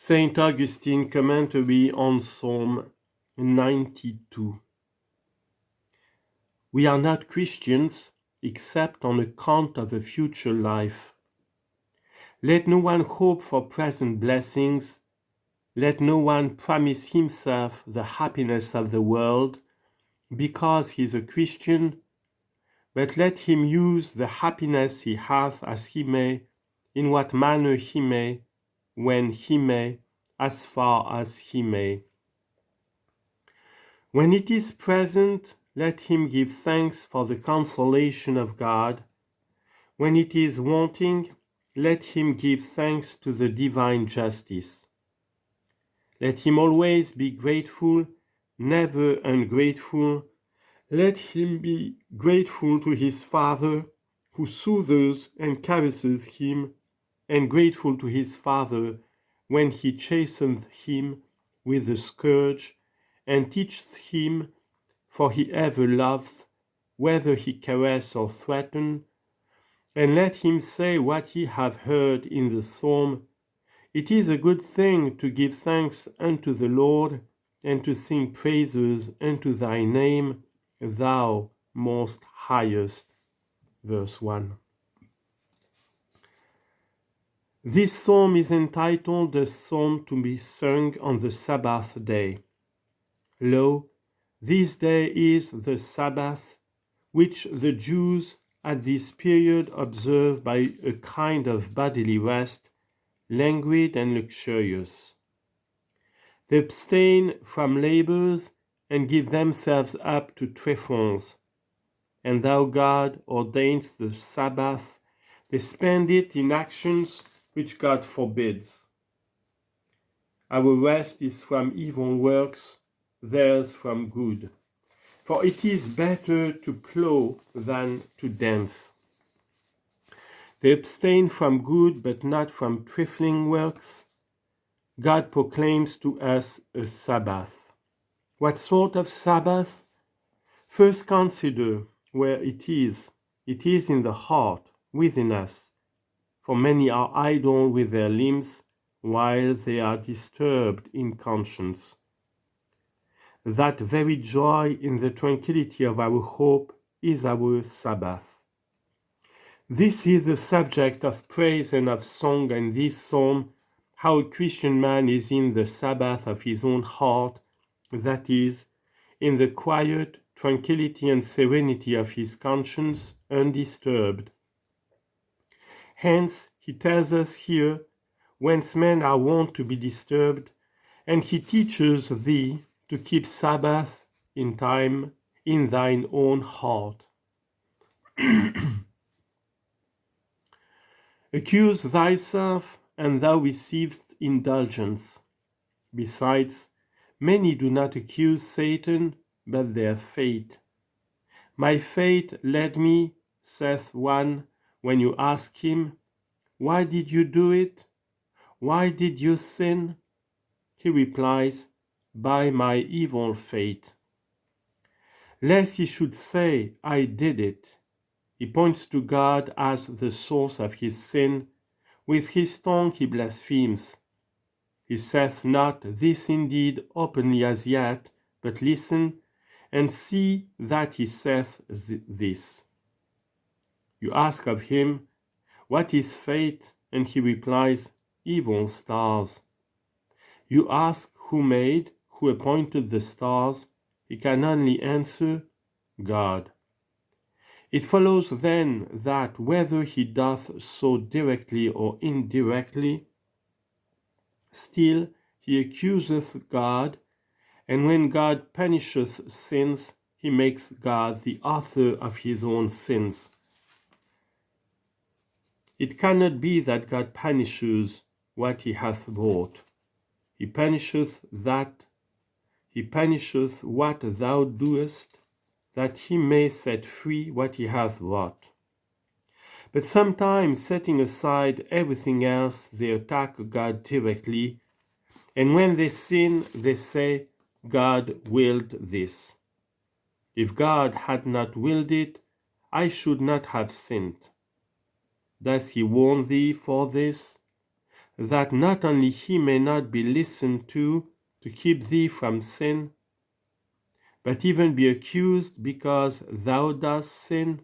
Saint Augustine commentary on Psalm 92. We are not Christians except on account of a future life. Let no one hope for present blessings. Let no one promise himself the happiness of the world because he is a Christian, but let him use the happiness he hath as he may, in what manner he may, when he may, as far as he may. When it is present, let him give thanks for the consolation of God. When it is wanting, let him give thanks to the divine justice. Let him always be grateful, never ungrateful. Let him be grateful to his Father, who soothes and caresses him, and grateful to his Father when he chasteneth him with the scourge, and teacheth him, for he ever loveth, whether he caress or threaten. And let him say what ye have heard in the psalm, It is a good thing to give thanks unto the Lord, and to sing praises unto thy name, thou most highest. Verse 1. This psalm is entitled the psalm to be sung on the Sabbath day. Lo, this day is the Sabbath, which the Jews at this period observe by a kind of bodily rest, languid and luxurious. They abstain from labors and give themselves up to tréfonds. And thou, God, ordained the Sabbath, they spend it in actions which God forbids. Our rest is from evil works, theirs from good. For it is better to plow than to dance. They abstain from good, but not from trifling works. God proclaims to us a Sabbath. What sort of Sabbath? First consider where it is. It is in the heart, within us. For many are idle with their limbs, while they are disturbed in conscience. That very joy in the tranquility of our hope is our Sabbath. This is the subject of praise and of song in this psalm, how a Christian man is in the Sabbath of his own heart, that is, in the quiet tranquility and serenity of his conscience, undisturbed. Hence, he tells us here, whence men are wont to be disturbed, and he teaches thee to keep Sabbath in time in thine own heart. Accuse thyself, and thou receivest indulgence. Besides, many do not accuse Satan, but their fate. My fate led me, saith one, when you ask him, Why did you do it? Why did you sin? He replies, By my evil fate. Lest he should say, I did it, he points to God as the source of his sin. With his tongue he blasphemes. He saith not this indeed openly as yet, but listen, and see that he saith this. You ask of him, What is fate? And he replies, Evil stars. You ask who made, who appointed the stars? He can only answer, God. It follows then that whether he doth so directly or indirectly, still he accuseth God, and when God punisheth sins, he makes God the author of his own sins. It cannot be that God punishes what he hath wrought. He punisheth what thou doest, that he may set free what he hath wrought. But sometimes, setting aside everything else, they attack God directly, and when they sin, they say, God willed this. If God had not willed it, I should not have sinned. Does he warn thee for this? that not only he may not be listened to keep thee from sin, but even be accused because thou dost sin?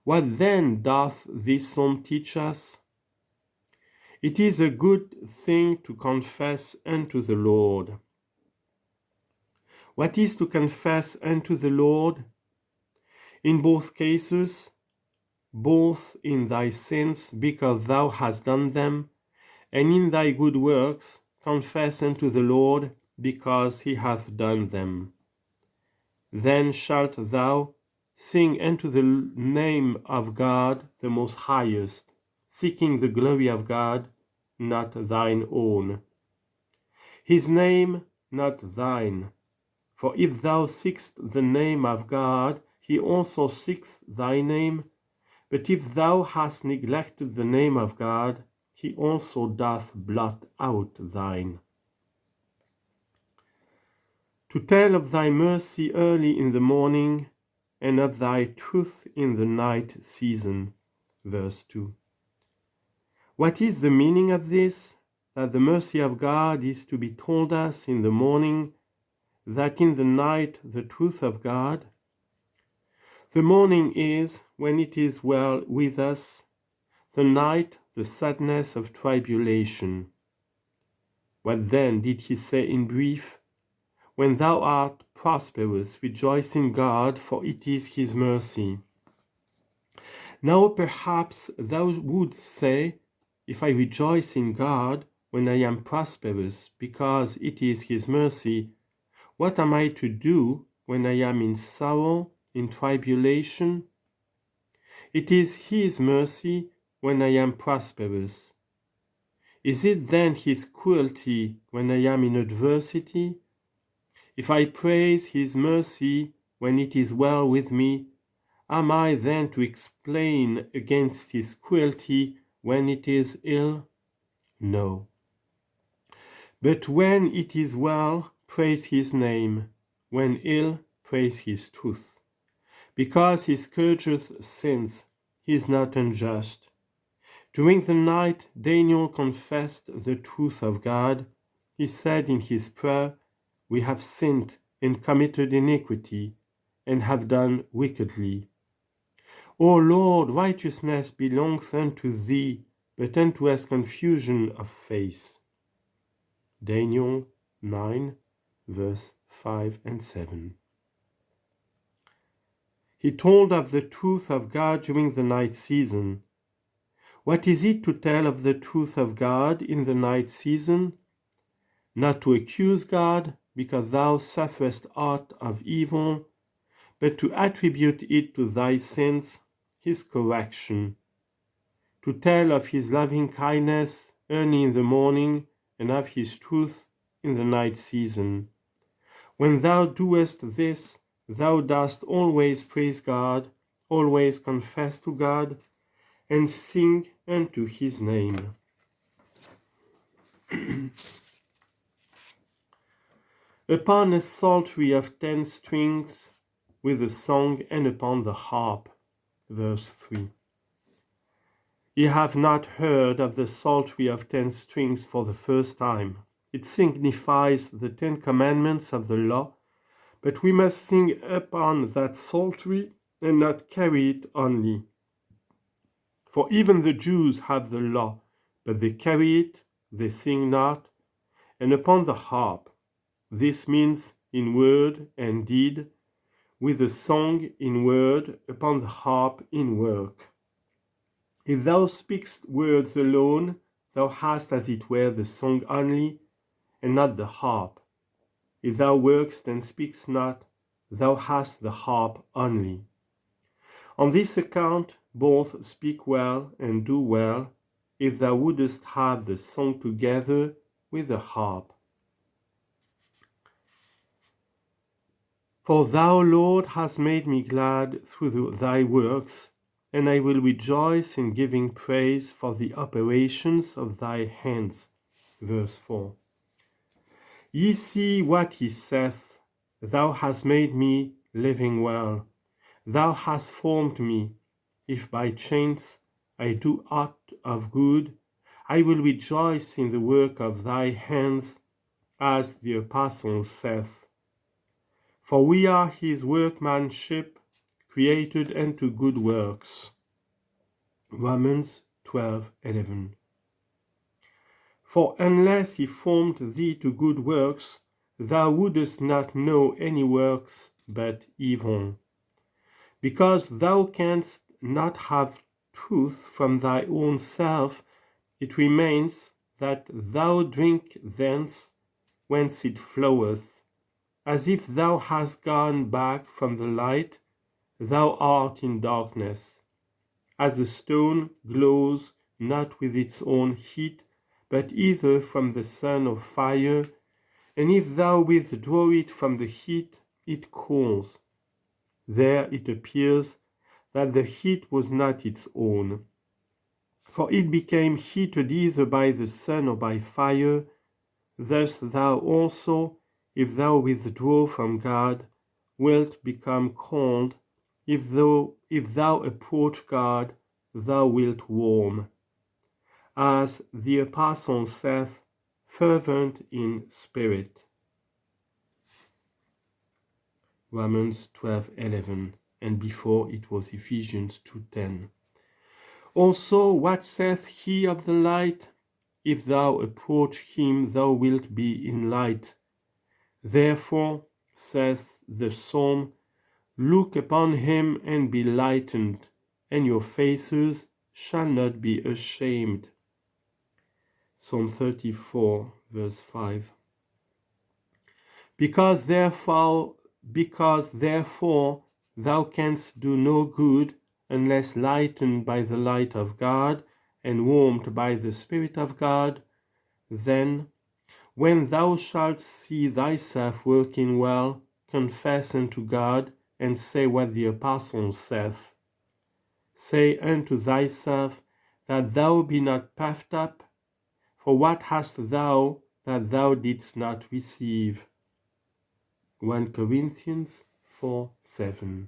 What then doth this psalm teach us? It is a good thing to confess unto the Lord. What is to confess unto the Lord? In both cases, both in thy sins, because thou hast done them, and in thy good works, confess unto the Lord, because he hath done them. Then shalt thou sing unto the name of God the most highest, seeking the glory of God, not thine own. His name, not thine. For if thou seekest the name of God, he also seeketh thy name. But if thou hast neglected the name of God, he also doth blot out thine. To tell of thy mercy early in the morning, and of thy truth in the night season. Verse 2. What is the meaning of this? That the mercy of God is to be told us in the morning, that in the night the truth of God? The morning is when it is well with us, the night the sadness of tribulation. What then did he say in brief? When thou art prosperous, rejoice in God, for it is his mercy. Now perhaps thou wouldst say, if I rejoice in God when I am prosperous, because it is his mercy, what am I to do when I am in sorrow, in tribulation? It is his mercy when I am prosperous. Is it then his cruelty when I am in adversity? If I praise his mercy when it is well with me, am I then to explain against his cruelty when it is ill? No. But when it is well, praise his name. When ill, praise his truth. Because he scourgeth sins, he is not unjust. During the night, Daniel confessed the truth of God. He said in his prayer, we have sinned and committed iniquity, and have done wickedly. O Lord, righteousness belongeth unto thee, but unto us confusion of face. Daniel 9, verse 5 and 7. He told of the truth of God during the night season. What is it to tell of the truth of God in the night season? Not to accuse God, because thou sufferest aught of evil, but to attribute it to thy sins, his correction. To tell of his loving kindness early in the morning, and of his truth in the night season. When thou doest this, thou dost always praise God, always confess to God, and sing unto his name. Upon a psaltery of 10 strings, with a song, and upon the harp. Verse 3. Ye have not heard of the psaltery of 10 strings for the first time. It signifies the 10 commandments of the law, but we must sing upon that psaltery and not carry it only. For even the Jews have the law, but they carry it, they sing not, and upon the harp. This means in word and deed, with a song in word, upon the harp in work. If thou speakest words alone, thou hast as it were the song only, and not the harp. If thou workest and speakest not, thou hast the harp only. On this account both speak well and do well, if thou wouldest have the song together with the harp. For thou, Lord, hast made me glad through thy works, and I will rejoice in giving praise for the operations of thy hands. Verse 4. Ye see what he saith, thou hast made me living well. Thou hast formed me. If by chance I do aught of good, I will rejoice in the work of thy hands, as the apostle saith. For we are his workmanship, created unto good works. Romans 12:11. For unless he formed thee to good works, thou wouldest not know any works but evil. Because thou canst not have truth from thy own self, it remains that thou drink thence whence it floweth. As if thou hast gone back from the light, thou art in darkness. As a stone glows not with its own heat, but either from the sun or fire, and if thou withdraw it from the heat, it cools. There it appears that the heat was not its own. For it became heated either by the sun or by fire. Thus thou also, if thou withdraw from God, wilt become cold. If thou approach God, thou wilt warm. As the apostle saith, fervent in spirit. Romans 12:11, and before it was Ephesians 2:10. Also, what saith he of the light? If thou approach him, thou wilt be in light. Therefore, saith the psalm, look upon him and be lightened, and your faces shall not be ashamed. Psalm 34, verse 5. Because therefore thou canst do no good unless lightened by the light of God and warmed by the Spirit of God, then, when thou shalt see thyself working well, confess unto God, and say what the apostle saith. Say unto thyself that thou be not puffed up, for what hast thou that thou didst not receive? 1 Corinthians 4:7.